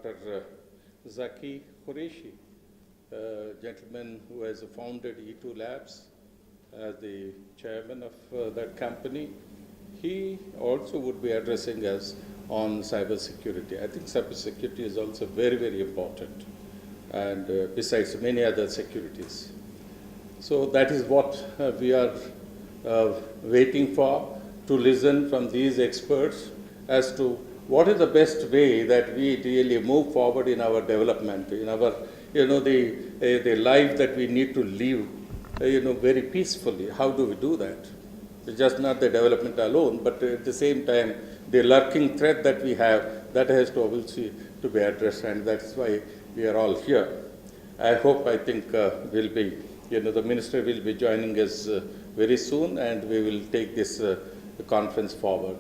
Dr. Zaki Qureshi, gentleman who has founded E2 Labs as the chairman of that company. He also would be addressing us on cybersecurity. I think cybersecurity is also very, very important, and besides many other securities. So that is what we are waiting for, to listen from these experts as to what is the best way that we really move forward in our development, in our, the life that we need to live, very peacefully. How do we do that? It's just not the development alone, but at the same time, the lurking threat that we have, that has to obviously to be addressed, and that's why we are all here. I think we'll be, the minister will be joining us very soon, and we will take this conference forward.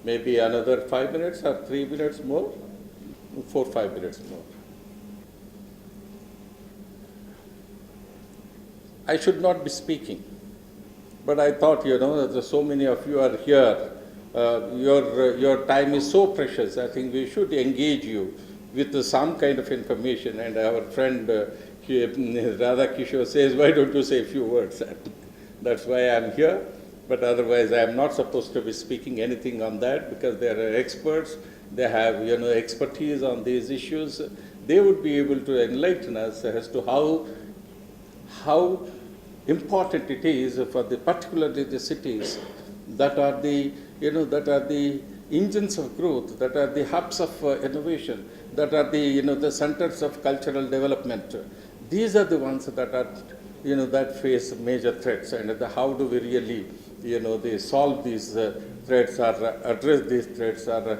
Maybe another 5 minutes or 3 minutes more, 4 or 5 minutes more. I should not be speaking, but I thought, that so many of you are here. Your time is so precious. I think we should engage you with some kind of information. And our friend Radha Kishore says, why don't you say a few words? That's why I'm here. But otherwise, I am not supposed to be speaking anything on that, because they are experts. They have, expertise on these issues. They would be able to enlighten us as to how important it is for particularly the cities that are the engines of growth, that are the hubs of innovation, that are the centers of cultural development. These are the ones that are, that face major threats, and how do we really, they solve these threats, or address these threats, or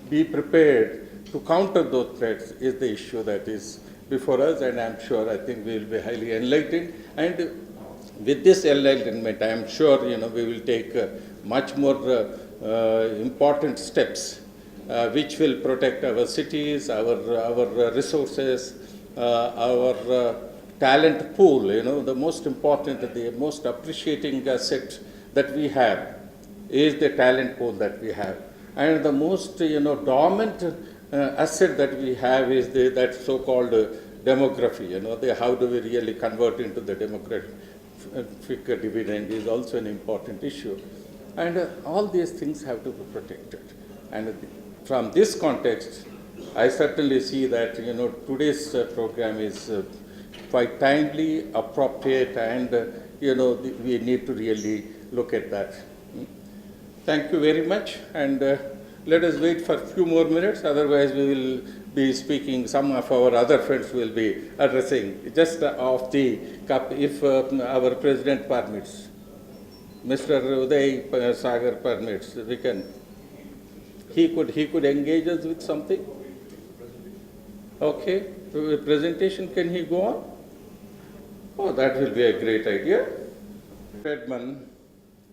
be prepared to counter those threats is the issue that is before us. And I'm sure, I think we will be highly enlightened. And with this enlightenment, I am sure, we will take much more important steps which will protect our cities, our resources, our talent pool. The most important, the most appreciating asset that we have is the talent pool that we have. And the most, dormant asset that we have is that so-called demography. How do we really convert into the demographic dividend is also an important issue. And all these things have to be protected. And from this context, I certainly see that, today's program is quite timely, appropriate, and, we need to really look at that. Thank you very much. And let us wait for a few more minutes, otherwise we will be speaking, some of our other friends will be addressing, just off the cup, if our president permits. Mr. Uday Sagar permits, we can. He could engage us with something. Okay, presentation, can he go on? Oh, that will be a great idea. Redman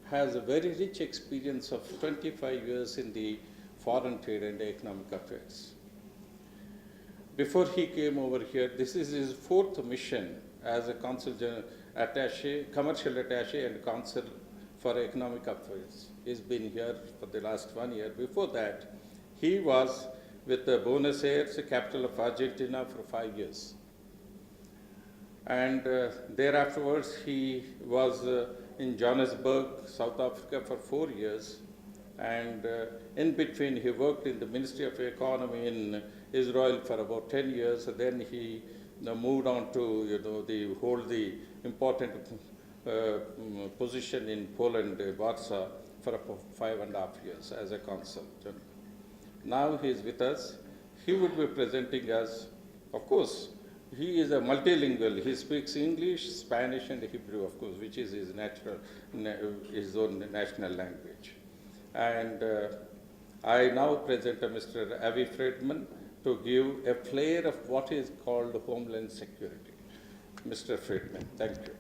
has a very rich experience of 25 years in the foreign trade and economic affairs. Before he came over here, this is his 4th mission as a consul general attaché, commercial attaché and consul for economic affairs. He's been here for the last 1 year. Before that, he was with Buenos Aires, the capital of Argentina, for 5 years. And thereafterwards, he was in Johannesburg, South Africa, for 4 years. And in between, he worked in the Ministry of Economy in Israel for about 10 years. And then he moved on to hold the important position in Poland, Warsaw, for about 5.5 years as a consultant. Now he is with us. He would be presenting us, of course, he is a multilingual. He speaks English, Spanish, and Hebrew, of course, which is his own national language. And I now present Mr. Avi Friedman to give a flair of what is called Homeland Security. Mr. Friedman, thank you.